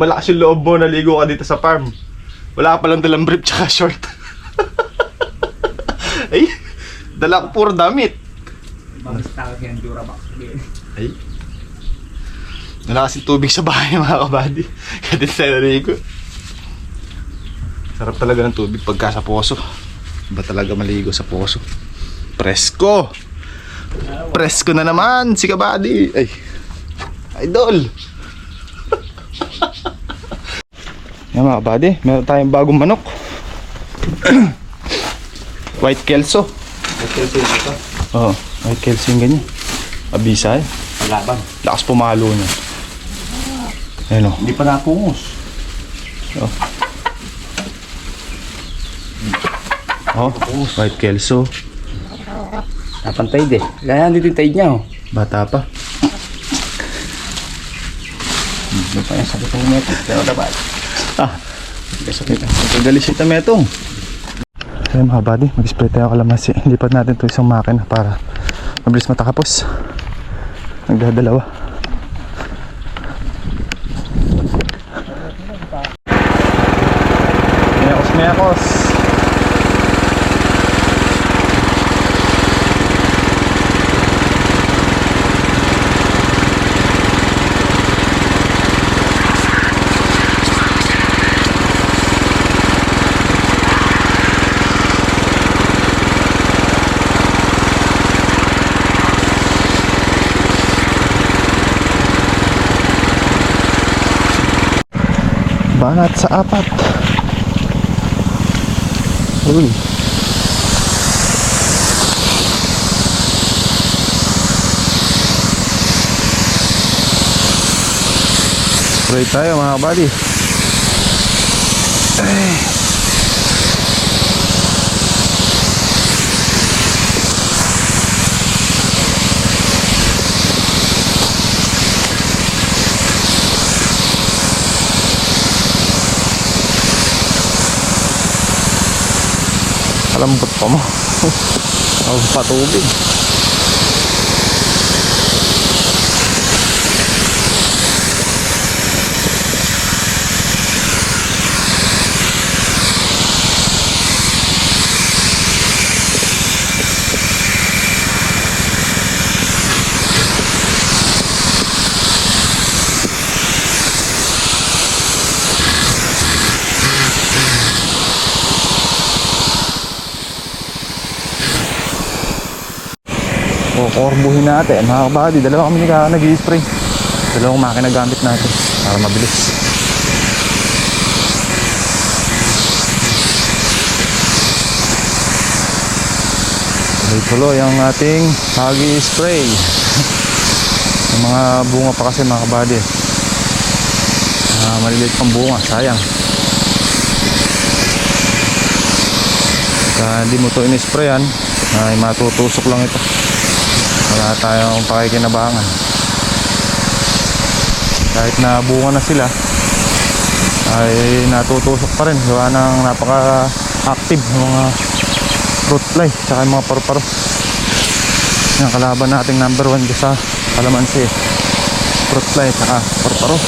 malakas yung loob mo, naligo ka dito sa farm. Wala ka palang dalang brief tsaka short. Ay, dala ko puro damit. Mabasta ka yung Durabox. Ay, wala kasing tubig sa bahay mga kabady. Kaya dito tayo naligo. Sarap talaga ng tubig pagka sa poso. Ba talaga maligo sa poso? Presko! Presko na naman si kabady. Ay, idol! Yan mga kabady, meron tayong bagong manok. White Kelso. White Kelso yun ito? Oo, White Kelso yung ganyan. Abisay. Palaban. Lakas pumalo niya. Ayun o. Hindi pa napungos. White Kelso. Napantay din. Kaya dito yung taid niya oh. Bata pa. Hindi pa yung sakit ng metik. Pero dapat. Galis ito metong. Ayun mga buddy, mag-spray tayo kalamansi. Lipat natin ito isang makina para mabilis matakapos. Nagdadalawa. Mekos. Banat sa apat. Uy. Spray tayo mga buddy. Lambot pa mo. Patubig. Kukorbuhin natin mga kabady. Dalawa kami nag-i-spray. Dalawang makina gamit natin para mabilis. Tuloy ang ating pag-i-spray. Yung mga bunga pa kasi mga kabady. Maliliit pang bunga, sayang. Kaya hindi mo ito in-sprayan, ay matutusok lang ito. Wala tayong pakikinabangan. Kahit na bunga na sila, ay natutusok pa rin. Gawa ng napaka-active ng mga fruit fly tsaka yung mga paru-paro. Yung kalaban nating number 1 sa kalamansi, fruit fly tsaka paru-paro.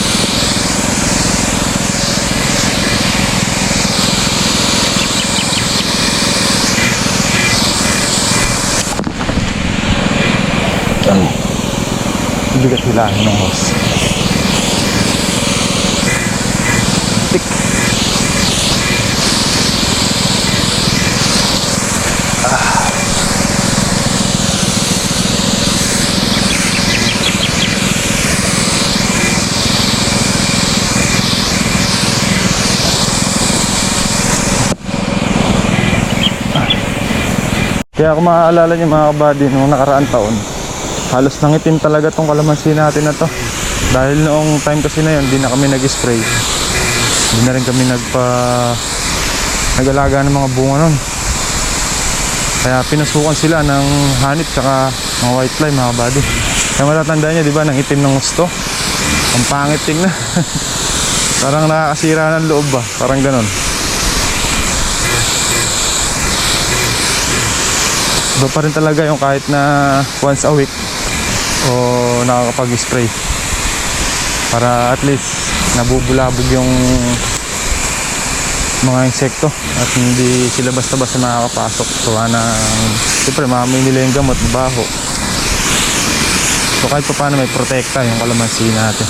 Bigat hilahin ng hose. Tik. Kaya kung maaalala niyo mga kabady, nung nakaraang taon, halos nangitim talaga tong kalamansi natin na to. Dahil noong time kasi na yun, hindi na kami nag-spray. Hindi na rin kami nag-alaga ng mga bunga nun. Kaya pinasukan sila ng hanip tsaka mga white fly mga buddy. Kaya matatandaan nyo, di ba, nangitim ng gusto. Ang pangit tingnan. Parang nakakasira ng loob ba? Parang ganon. Iba pa rin talaga yung kahit na once a week o nakakapag-spray para at least nabubulabog yung mga insekto at hindi sila basta-basta makakapasok. So siyempre mamay nila yung gamot, baho. So kahit pa paano may protekta yung kalamansi natin.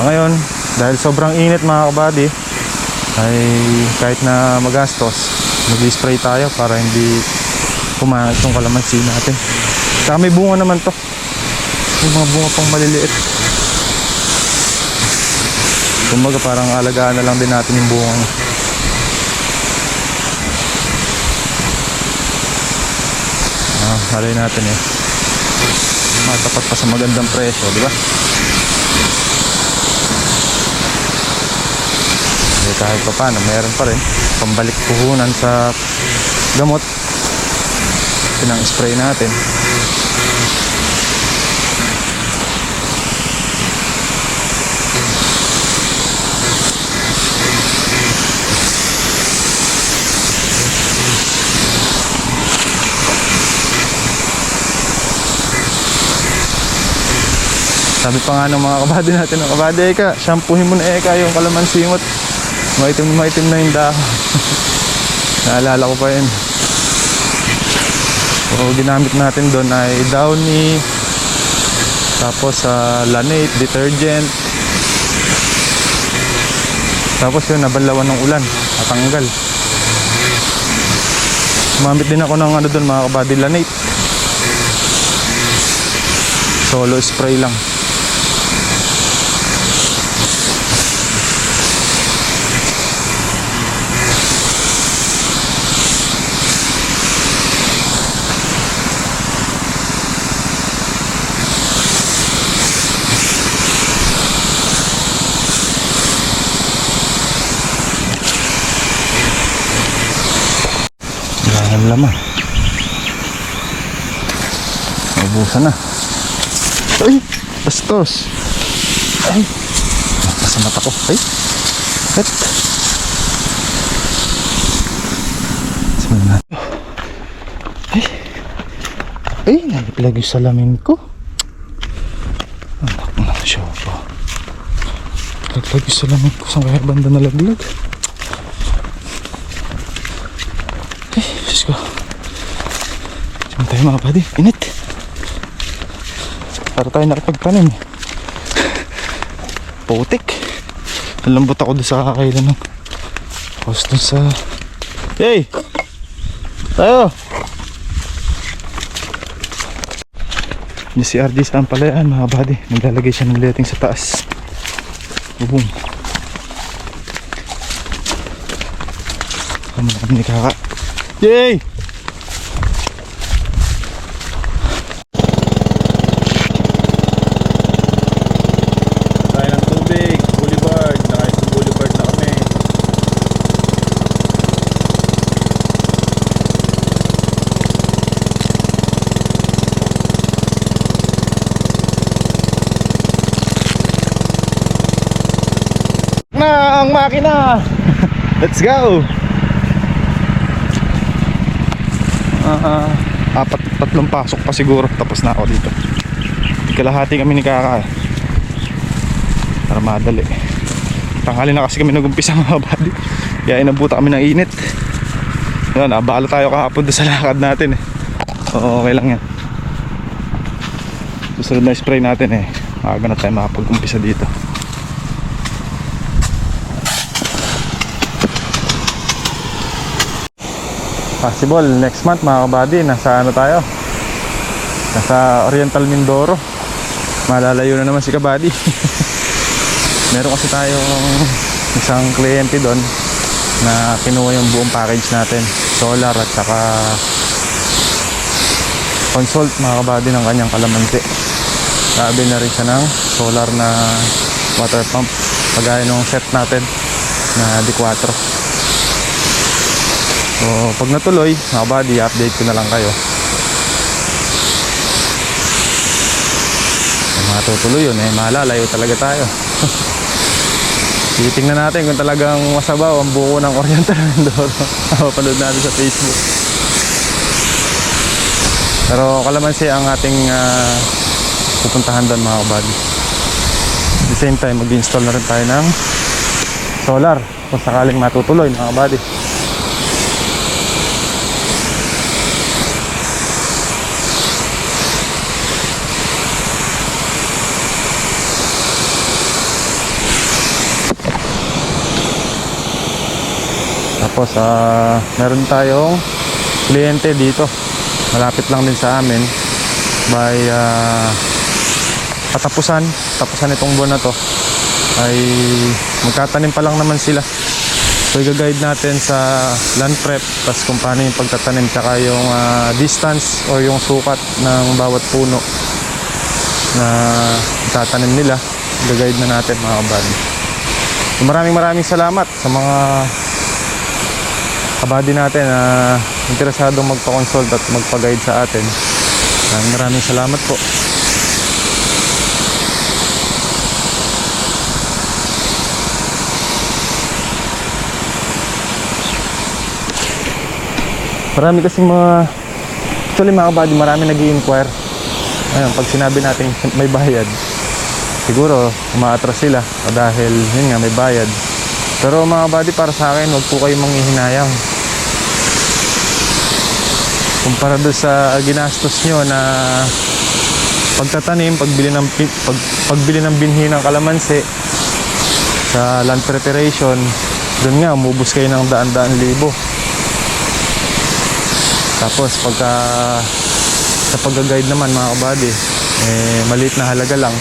Ngayon, dahil sobrang init mga kabady, ay kahit na magastos, mag-spray tayo para hindi kumangit yung kalamansi natin. Saka may bunga naman to. May mga bunga pang maliliit. Kumbaga parang alagaan na lang din natin yung bunga niya. Halay natin eh. Matapat pa sa magandang presyo, di ba? Hindi kahit pa paano, meron pa rin pambalik puhunan sa gamot. Pinang spray natin. Sabi pa nga ng mga kabady natin, kabady Eka, shampoohin mo na Eka yung kalamansi mo. Maitim na yung dahon. Naalala ko pa yun. So ginamit natin doon ay Downy, tapos Laneige detergent, tapos yun nabanlawan ng ulan, natanggal. Gumamit din ako ng ano doon mga kabady, Laneige solo spray lang. Ang laman. Naubusan na. Ay! Bastos! Ay! Nasa mata ko. Ay! At! Sabihin natin. Ay! Ay! Naliplag yung salamin ko. Anak na siya po. Naliplag yung salamin ko. Saan kaya banda nalaglag? Diyos ko. Diyan tayo mga buddy. Init. Para tayo nakapagtanim. Putik. Nalambot ako doon sa kakailan ng host doon sa... Hey! Tayo! Yung si RD saan pala yan mga buddy. Naglalagay siya ng letting sa taas. Bubong. Kamo na kami ni kaka. Yay! Tayo ng tubig, boulevard. Nakayos ng boulevard na kami. Na ang makina! Let's go! Tatlong pasok pa siguro tapos na ako dito. Kalahati kami ni Kaka para madali. Tanghali na kasi kami nag-umpisa mga buddy, kaya inabuta kami ng init. Yan, abala tayo kahapon doon sa lakad natin eh. So okay lang yan. Susunod na spray natin eh, maaga na tayo makapag-umpisa dito. Possible next month mga kabady, nasa ano tayo, nasa Oriental Mindoro. Malalayo na naman si kabady. Meron kasi tayong isang kliyente doon na kinuha yung buong package natin, solar at saka consult mga kabady ng kanyang kalamansi. Sabi na rin siya ng solar na water pump kagaya nung set natin na D4. So pag natuloy mga buddy, update ko na lang kayo. Kung matutuloy yun eh, malalayo talaga tayo. Titingnan natin kung talagang masabaw ang buko ng Oriental Mindoro. Mapapanood natin sa Facebook. Pero kalamansi ang ating pupuntahan doon mga kabady. At the same time, mag-install na rin tayo ng solar kung sakaling matutuloy mga kabady. Tapos meron tayong kliyente dito, malapit lang din sa amin. By tapusan itong buwan na to ay magtatanim pa lang naman sila. So i-guide natin sa land prep, tas kung paano yung pagtatanim, tsaka yung distance o yung sukat ng bawat puno na itatanim nila. I-guide na natin mga kabady. So, maraming salamat sa mga kabady natin na interesadong magpa-consult at magpa-guide sa atin. Maraming salamat po. Marami kasing actually mga kabady, marami nag-i-inquire. Ayun, pag sinabi natin may bayad, siguro umaatras sila dahil yun nga may bayad. Pero mga kabady, para sa akin, huwag po kayong manghihinayang. Kumpara doon sa ginastos nyo na pagtatanim, pagbili ng binhi ng kalamansi sa land preparation, doon nga umubos kayo ng daan-daan libo. Tapos sa pag-guide naman mga kabady, maliit na halaga lang.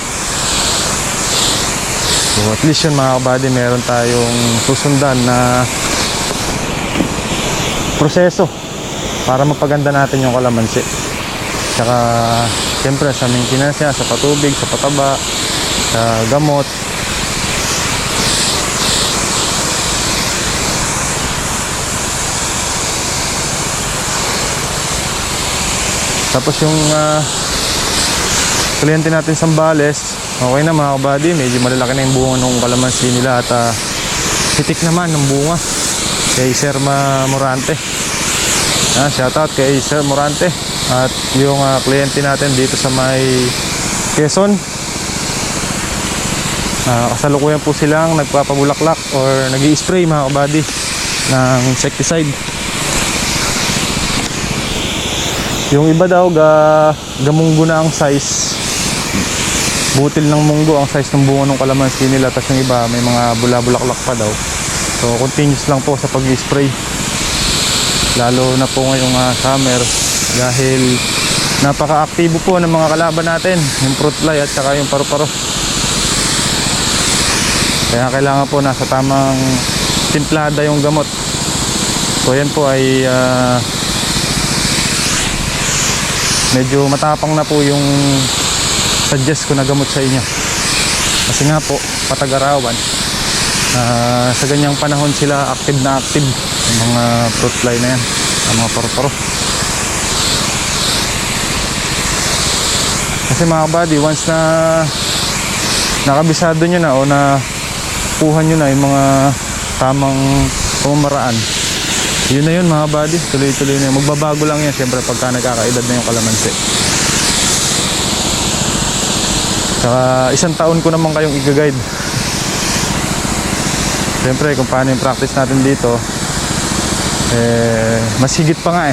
So at least yun mga kabady, meron tayong susundan na proseso para mapaganda natin yung kalamansi. Tsaka siyempre sa maintenance niya, sa patubig, sa pataba, sa gamot. Tapos yung kliyente natin sa Zambales, okay na mga kabady, medyo malalaki na yung bunga ng kalamansi nila at hitik naman ng bunga kay Sir Morante. Shoutout kay Sir Morante. At yung kliyente natin dito sa may Quezon, kasalukuyan po silang nagpapabulaklak or nag-i-spray mga kabady ng insecticide. Yung iba daw gamunggo na ang size, butil ng munggo ang size ng bunga ng kalamansi nila. Tapos yung iba may mga bula-bulaklak pa daw. So continuous lang po sa pag-spray, lalo na po ngayong summer, dahil napaka-aktibo po ng mga kalaban natin, yung fruit fly at saka yung paru-paro. Kaya kailangan po nasa tamang timplada yung gamot. So yan po ay medyo matapang na po yung suggest ko na gamot sa inyo. Kasi nga po, patag-arawan, sa ganyang panahon sila active na active yung mga fruit fly na yan, ang mga paru-paro. Kasi mga kabady, once na nakabisado nyo na o nakuha nyo na yung mga tamang pumaraan, yun na yun mga kabady, tuloy-tuloy na yun. Magbabago lang yan siyempre pagka nagkakaedad na yung kalamansi. Saka 1 taon ko naman kayong i-guide. Siyempre kung paano yung practice natin dito, masigit pa nga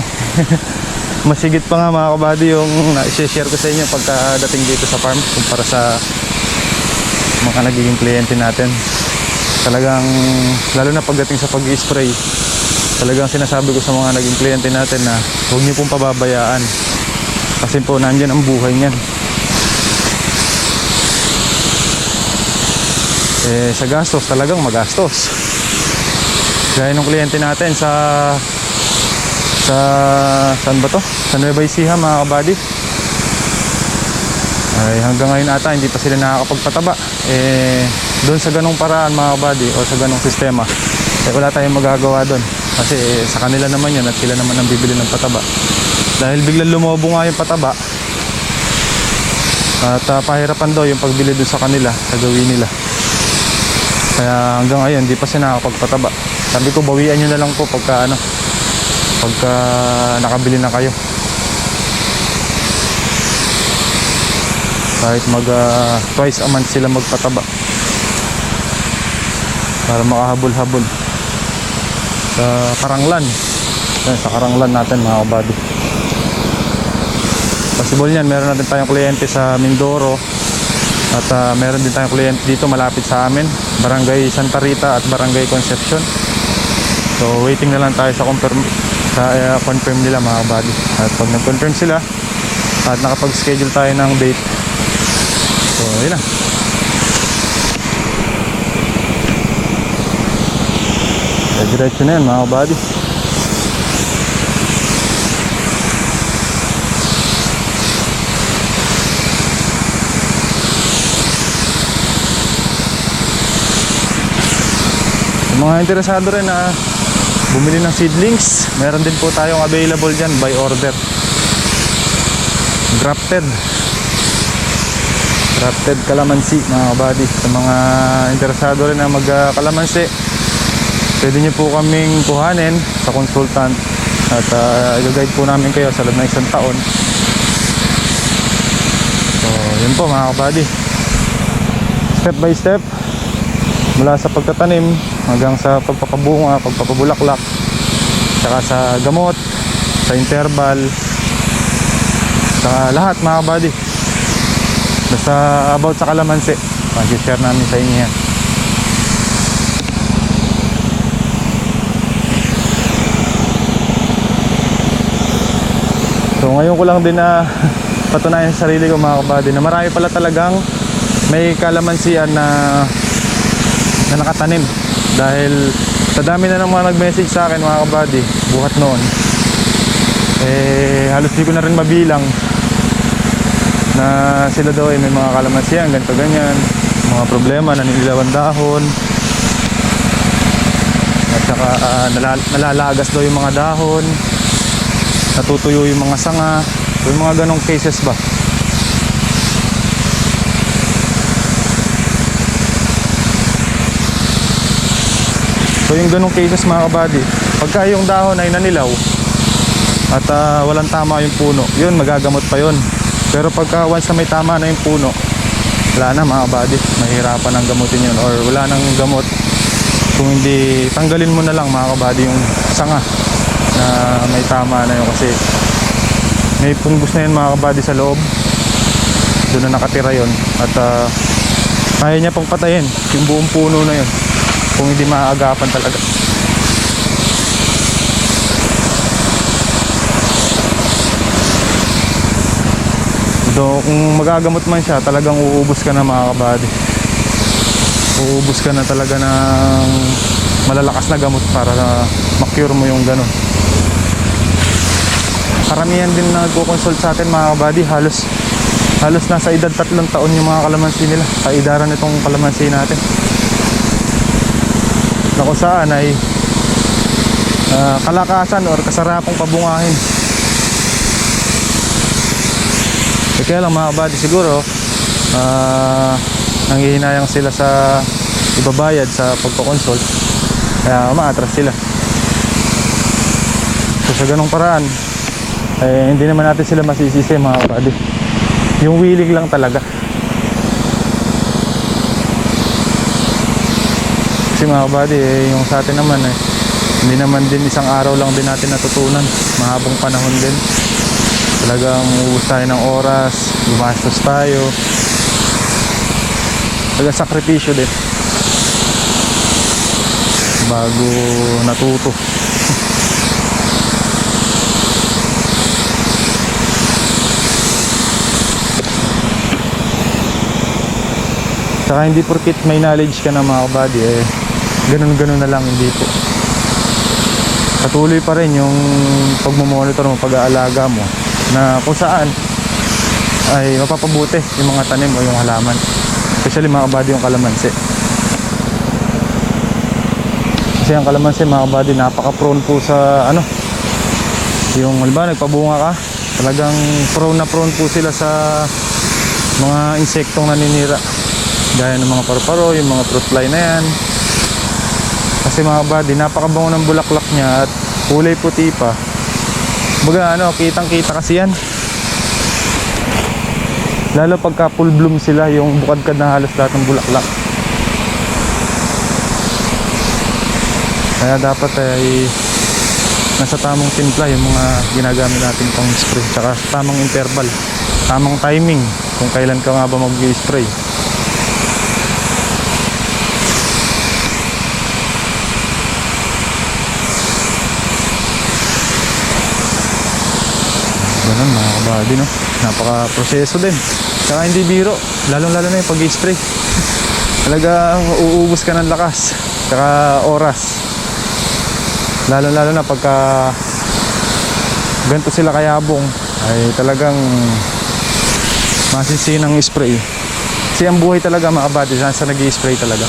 masigit pa nga mga kabady yung i-share ko sa inyo pagkadating dito sa farm kumpara sa mga nagiging kliyente natin. Talagang lalo na pagdating sa pag-i-spray, talagang sinasabi ko sa mga naging kliyente natin na huwag niyo pong pababayaan, kasi po nandyan ang buhay niyan. Sa gastos, talagang magastos. Gaya ng kliyente natin saan ba to? Sa Nueva Ecija mga kabady, ay hanggang ngayon ata hindi pa sila nakakapagpataba. Doon sa ganong paraan mga kabady o sa ganong sistema, wala tayong magagawa doon. Kasi sa kanila naman yan at sila naman ang bibili ng pataba. Dahil biglang lumobo nga yung pataba at pahirapan daw yung pagbili doon sa kanila, sa gawin nila. Kaya hanggang ngayon hindi pa sila nakakapagpataba. Sabi ko bawian nyo na lang po pagka nakabili na kayo. Kahit twice a month sila magpataba para makahabol-habol sa karanglan. Yan, sa karanglan natin mga kabady. Possible yan, meron natin tayong kliyente sa Mindoro at meron din tayong kliyente dito malapit sa amin, Barangay Santa Rita at Barangay Concepcion. So waiting na lang tayo sa confirm nila mga kabady. At pag nag-confirm sila at nakapag-schedule tayo ng date, so yun na. Diretso na yan mga kabady. Mga interesado rin na bumili ng seedlings, meron din po tayong available dyan by order. Grafted calamansi mga kabady. Sa mga interesado rin na mag-calamansi, pwede nyo po kaming kuhanin sa consultant at i-guide po namin kayo sa loob ng 1 taon. So yun po mga kabady, step by step, mula sa pagtatanim hanggang sa pagpapabunga, pagpapabulaklak, saka sa gamot, sa interval, sa lahat mga kabady. Basta about sa kalamansi, mag-share namin sa inyo yan. So ngayon ko lang din na patunayan sa sarili ko mga kabady na marami pala talagang may kalamansian na nakatanim. Dahil sa dami na ng mga nag-message sa akin mga kabady buhat noon, halos di ko na rin mabilang na sila daw ay may mga kalamansian ganito ganyan, mga problema, naninilaw ang dahon at saka nalalagas daw yung mga dahon, natutuyo yung mga sanga. So, yung mga ganong cases ba. So yung ganong cases mga kabady, pagka yung dahon ay nanilaw at walang tama yung puno, yun magagamot pa yun. Pero pagka once na may tama na yung puno, wala na mga kabady, mahirapan ang gamutin yun or wala nang gamot kung hindi tanggalin mo na lang mga kabady yung sanga na may tama na yun, kasi may fungus na yun mga kabady sa loob, doon na nakatira yun at kaya niya pang patayin yung buong puno na yun kung hindi maaagapan talaga. So kung magagamot man siya, talagang uubos ka na mga kabady. Uubos ka na talaga ng malalakas na gamot para ma-cure mo yung ganun. Karamihan din na nagko-consult sa atin mga kabady, halos nasa edad 3 taon yung mga kalamansi nila, kaidaran itong kalamansi natin na kung saan ay kalakasan or kasarapong pabungahin. Kaya lang mga kabady, siguro nanghihinayang sila sa ibabayad sa pagkakonsult, kaya umaatras sila. So sa ganong paraan hindi naman natin sila masisisi mga kabady, yung willing lang talaga. Kasi mga kabady, yung sa atin naman hindi naman din isang araw lang din natin natutunan, mahabang panahon din. Talagang uubos tayo ng oras, gumastos tayo, taga-sakripisyo din bago natuto. Saka hindi porkit may knowledge ka na mga kabady ganun-ganun na lang, hindi po. Patuloy pa rin yung pagmumonitor mo, pag-aalaga mo, na kung saan ay mapapabuti yung mga tanim o yung halaman, especially mga kabady yung kalamansi. Kasi ang kalamansi mga kabady, napaka-prone po sa yung halimbawa nagpabunga ka, talagang prone po sila sa mga insektong naninira, gaya ng mga paru-paro, yung mga fruit fly na yan. Kasi mga kabady, napakabango ng bulaklak niya at kulay puti pa. Baga kitang kita kasi yan. Lalo pagka full bloom sila, yung bukadkad na halos lahat ng bulaklak. Kaya dapat ay nasa tamang timpla yung mga ginagamit natin pang spray, tsaka tamang interval, tamang timing kung kailan ka nga ba mag-spray. Ganun mga kabady, no? Napaka proseso din, tsaka hindi biro, lalong lalo na yung pag-spray. Talagang uubos ka ng lakas tsaka oras, lalo na pagka ganito sila kayabong, ay talagang masisinang spray. Kasi ang buhay talaga mga kabady sa nag-i-spray talaga.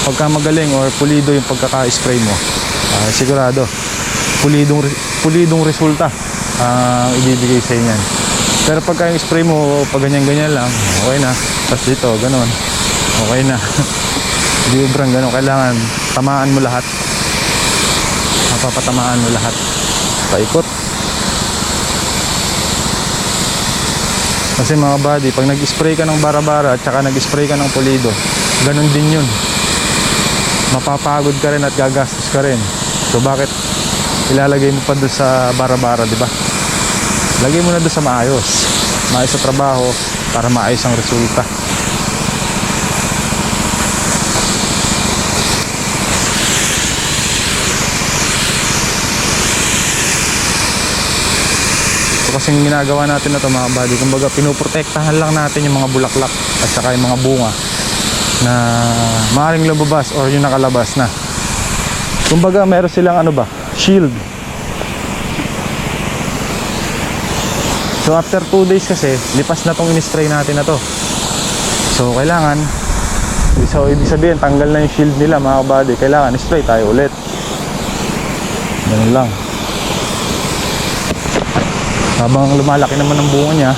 Pagka magaling or pulido yung pagkaka-spray mo, sigurado pulidong resulta ang ibibigay sa inyo. Pero pagka yung spray mo pag ganyan lang, okay na. Tapos dito ganun, okay na. Hindi ubrang ganun, kailangan tamaan mo lahat, mapapatamaan mo lahat, paikot. Kasi mga buddy, pag nag-spray ka ng bara-bara at saka nag-spray ka ng pulido, ganun din yun, mapapagod ka rin at gagastos ka rin. So bakit ilalagay mo pa doon sa bara-bara, di ba? Lagay mo na doon sa maayos sa trabaho para maayos ang resulta. Kasing ginagawa natin na ito mga buddy, kumbaga pinoprotektahan lang natin yung mga bulaklak at saka yung mga bunga na maaaring lumabas or yung nakalabas na. Kumbaga meron silang shield. So after 2 days kasi lipas na tong in-spray natin na to, so kailangan, so ibig sabihin tanggal na yung shield nila mga buddy, kailangan spray tayo ulit. Ganun lang. Habang lumalaki naman ang bunga niya,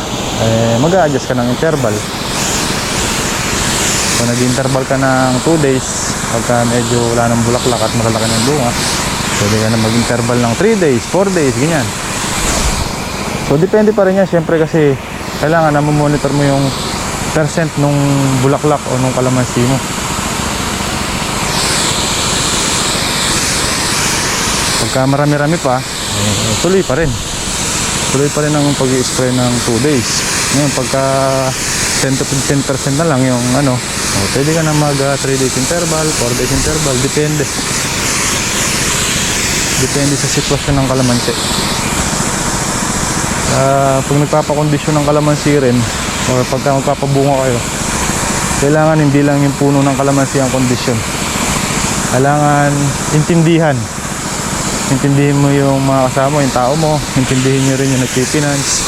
mag-a-adjust ka ng interval. So nag-interval ka ng 2 days, pagka medyo wala ng bulaklak at malalaki ng bunga, pwede ka na mag-interval ng 3 days, 4 days, ganyan. So depende pa rin yan, syempre, kasi kailangan na monitor mo yung percent nung bulaklak o nung kalamansi mo. Pagka marami-rami pa, tuloy pa rin ang pag-i-spray ng 2 days. Ngayon pagka 10% na lang yung pwede ka na mag 3 days interval, 4 days interval, depende sa sitwasyon ng kalamansi. Pag nagpapakondisyon ng kalamansi rin, o pagka magpapabunga kayo, kailangan hindi lang yung puno ng kalamansi ang kondisyon, kailangan intindihin mo yung mga kasama, yung tao mo, intindihin nyo rin yung nagpipinance,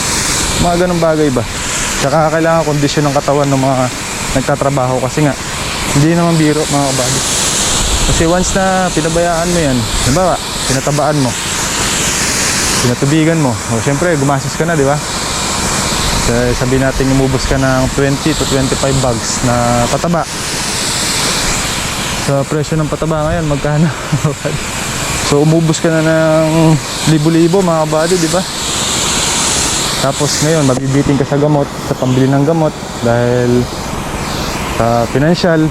mga ganong bagay ba. Tsaka kailangan kondisyon ng katawan ng mga nagtatrabaho, kasi nga hindi naman biro mga kabady. Kasi once na pinabayaan mo yan, diba, pinatabaan mo, pinatubigan mo, o syempre gumastos ka na, di ba? Sabihin natin umubos ka ng 20 to 25 bags na pataba. Sa presyo ng pataba ngayon, magkano? So umubos ka na ng libo-libo mga kabady, di ba? Tapos ngayon mabibiting ka sa gamot, sa pambili ng gamot, dahil sa financial,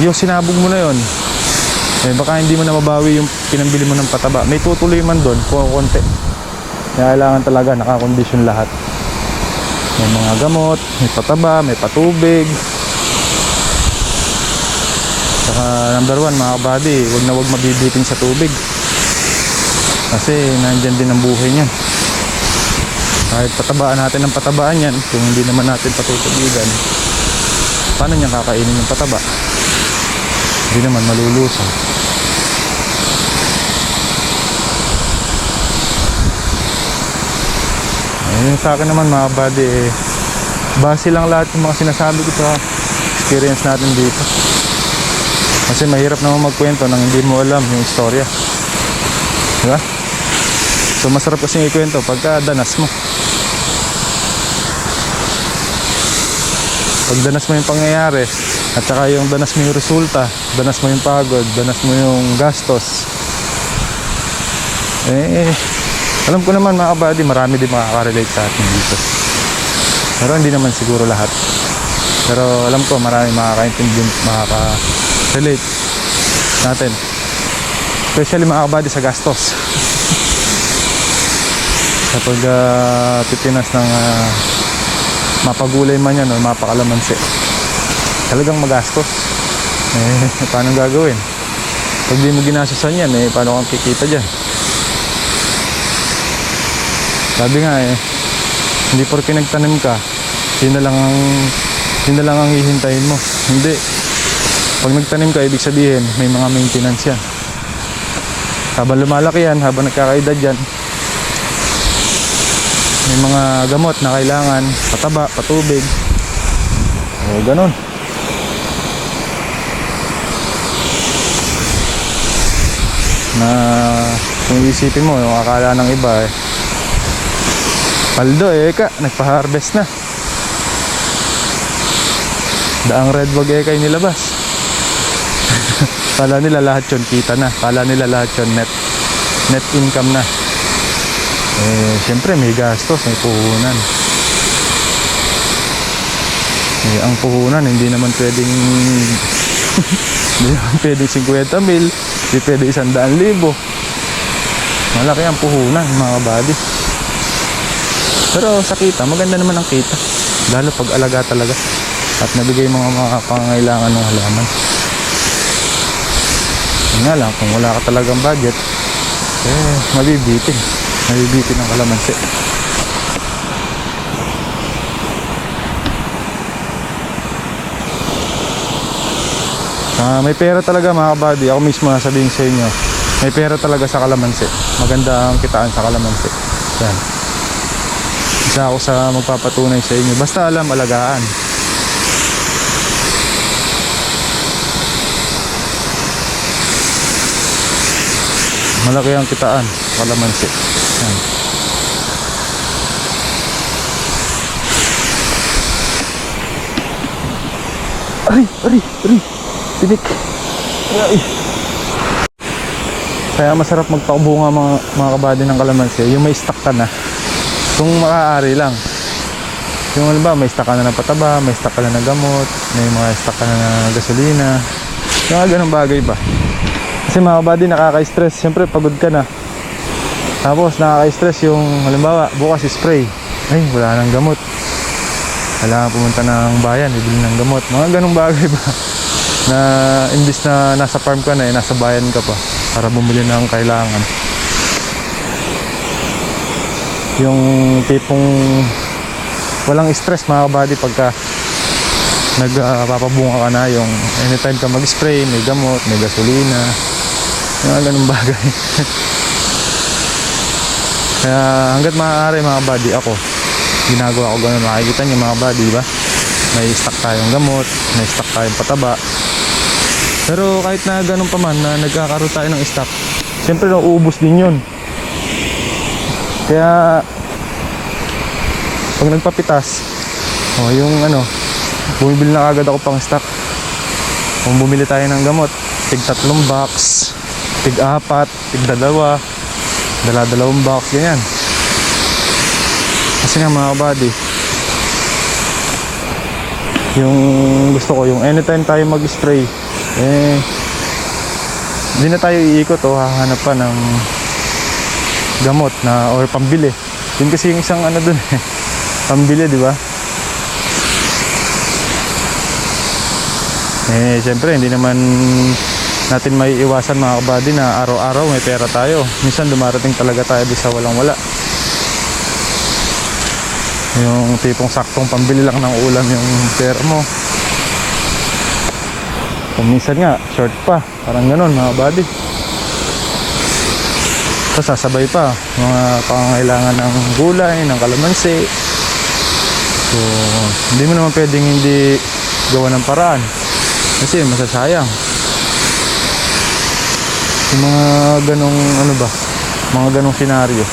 yung sinabog mo na yun, baka hindi mo na mabawi yung pinambili mo ng pataba. May tutuloy man doon, konti. Kailangan talaga nakakondisyon lahat. May mga gamot, may pataba, may patubig. Saka number 1 mga kabady, wag mabibiting sa tubig, kasi nandyan din ang buhay niyan. Kahit patabaan natin ng patabaan yan, kung hindi naman natin patutubigan, paano niya kakainin yung pataba? Hindi naman, malulusaw. Sa akin naman mga kabady, base lang lahat yung mga sinasabi ko sa experience natin dito. Kasi mahirap naman magkwento nang hindi mo alam yung istorya, diba? So masarap kasi ikwento pagka danas mo. Pag danas mo yung pangyayari, at saka yung danas mo yung resulta, danas mo yung pagod, danas mo yung gastos, alam ko naman mga kabady, marami din makaka-relate sa atin dito. Pero hindi naman siguro lahat. Pero alam ko marami makakaintindi, makaka-relate natin. Especially mga kabady sa gastos. Kapag pipinas ng mapagulay man yan o mapakalamansi, talagang magastos. Paano gagawin? Pag di mo ginastosan yan, paano kang kikita dyan? Sabi nga hindi porke nagtanim ka, yun na lang ang hihintayin mo. Hindi. Pag nagtanim ka, ibig sabihin may mga maintenance yan. Habang lumalaki yan, habang nagkakaedad yan, may mga gamot na kailangan, pataba, patubig, ganun. Na kung isipin mo, yung akala ng iba paldo nagpa-harvest na. Daang redwag kay nilabas. Kala nila lahat yun kita na. Kala nila lahat yun net income na. Siyempre may gastos, may puhunan. Ang puhunan hindi naman pwedeng hindi naman pwedeng 50 mil, hindi pwedeng 100,000. Malaki ang puhunan mga buddy. Pero sa kita, maganda naman ang kita. Lalo pag alaga talaga at nabigay mga pangangailangan ng halaman. Yun nga lang, kung wala ka talagang budget, mabibitin ang kalamansi. May pera talaga mga kabady. Ako mismo sabihin sa inyo, may pera talaga sa kalamansi. Maganda ang kitaan sa kalamansi. Yan. Isa ako sa magpapatunay sa inyo. Basta alam, alagaan. Malaki ang kitaan, kalamansi. Yan. Ari. Tinik. Ay. Kaya masarap magpakabunga mga kabady ng kalamansi. Yung may stock ka na. Kung maaari lang. Yung halimbawa may stock ka na ng pataba, may stock ka na ng gamot, may mga stock ka na ng gasolina. Yung mga ganong bagay ba? Kasi mga kabady nakaka-stress. Siyempre pagod ka na. Tapos nakaka-stress yung halimbawa bukas spray. Ay wala nang gamot. Kailangan pumunta ng bayan, bibili ng gamot. Mga ganong bagay ba? Na imbis na nasa farm ka na nasa bayan ka pa para bumili ng kailangan. Yung tipong walang stress mga kabady pagka nagpapabunga ka na, yung anytime ka mag-spray, may gamot, may gasolina, yung ganung bagay. Kaya hanggat maaari mga kabady, ako ginagawa ko ganun. Makikita nyo mga kabady, diba? May stock tayong gamot, may stock tayong pataba. Pero kahit na ganun pa man na nagkakaroon tayo ng stock, siyempre nauubos din yun. Kaya pag nagpapitas, yung bumibili na agad ako pang stock. Kung bumili tayo ng gamot, tig 3 box, tig 4, tig 2, dala-dalawang box, ganyan. Kasi nga mga kabady, yung gusto ko, yung anytime tayo mag-spray, hindi na tayo iikot o hahanap pa ng gamot na or pambili. Yun kasi yung isang dun pambili, di ba? Siyempre hindi naman natin may iwasan mga kabady na araw-araw may pera tayo. Minsan dumarating talaga tayo di sa walang-wala. Yung tipong saktong pambili lang ng ulam yung pera mo. Kung minsan nga, short pa. Parang ganun mga buddy. Tapos sasabay pa mga pangangailangan ng gulay, ng kalamansi. So, hindi mo naman pwedeng hindi gawa ng paraan. Kasi masasayang. Yung mga ganong mga ganong senaryo.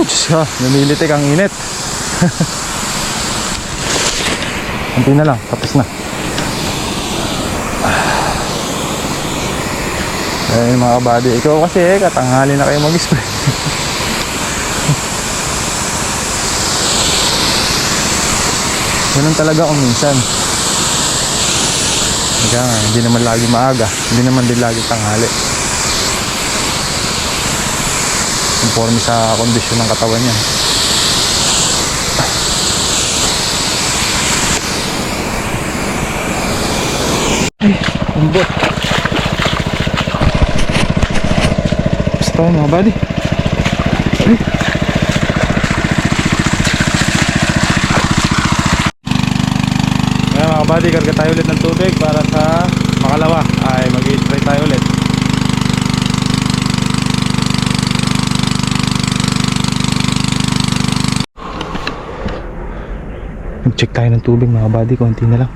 Diyos ka, namilitik ang init. Kunti na lang, tapos na. Ayun mga kabady, ikaw kasi katanghali na kayo mag-spray. Ganun talaga kung minsan. Kaya nga, hindi naman lagi maaga, hindi naman din lagi tanghali. Conforme sa kondisyon ng katawan niya. Ay, umbot. Basta mga buddy. Ay. Ngayon mga buddy, karga tayo ulit ng tubig para sa makalawa ay mag-i-spray tayo ulit. Check tayo ng tubig mga buddy, konti na lang.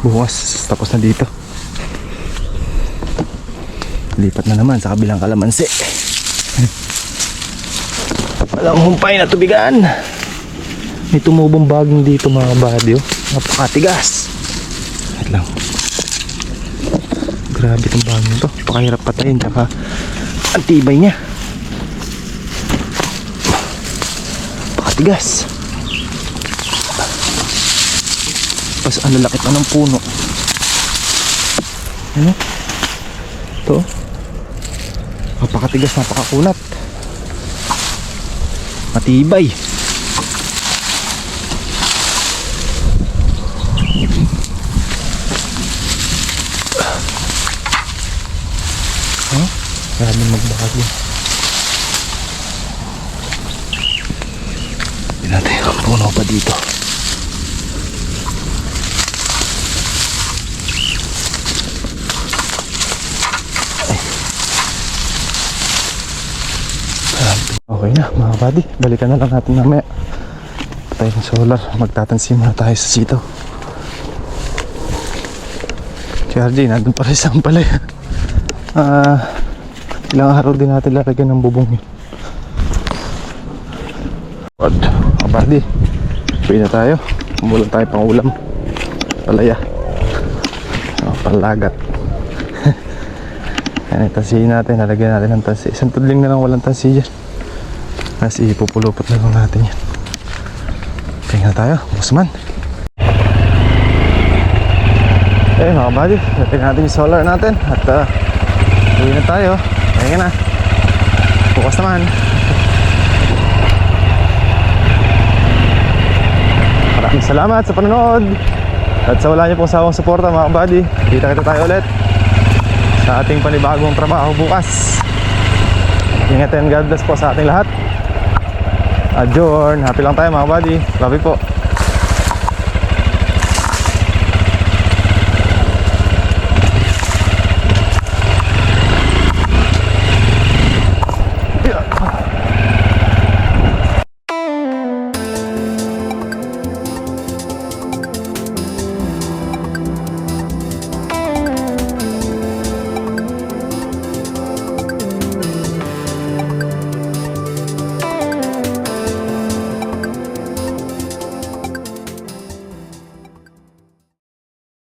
Bukas, tapos na dito. Lipat na naman sa kabilang kalamansi. Walang humpay na tubigan. May tumubong baging dito mga buddy, oh. Napakatigas. Wait lang. Grabe itong baging to. Pakahirap patayin, tsaka ang tibay niya. Napakatigas. Tapos ang lalaki pa ng puno. Ano? Ito. Napakatigas, napakakunat. Matibay. Huh? Maraming magbahagi. Hindi natin ang puno pa dito. Okay na mga buddy, balikan na lang natin mamaya. Patay ng solar, magtatansi muna tayo sa sitaw. Si RJ, nandun pa rin sa ampalay. Ilang araw din natin lalagyan ng bubong yun. Good, mga buddy, pwede na tayo. Kumulang tayo pang ulam. Palaya, palagat. Yan, tansihin natin, lalagyan natin ng tansi. Isang tudling na lang walang tansi dyan. Kasi ipupulupot na lang natin yan. Tingnan na tayo, busman. Okay mga buddy, natin natin yung solar natin. At uwi na tayo. Tingnan na. Bukas naman. Maraming salamat sa panonood. At sa wala niyo pong sawang suporta mga buddy, kita tayo ulit sa ating panibagong trabaho bukas. Ingat and God bless po sa ating lahat. Adjourn. Happy lang tayo mga buddy. Love you po.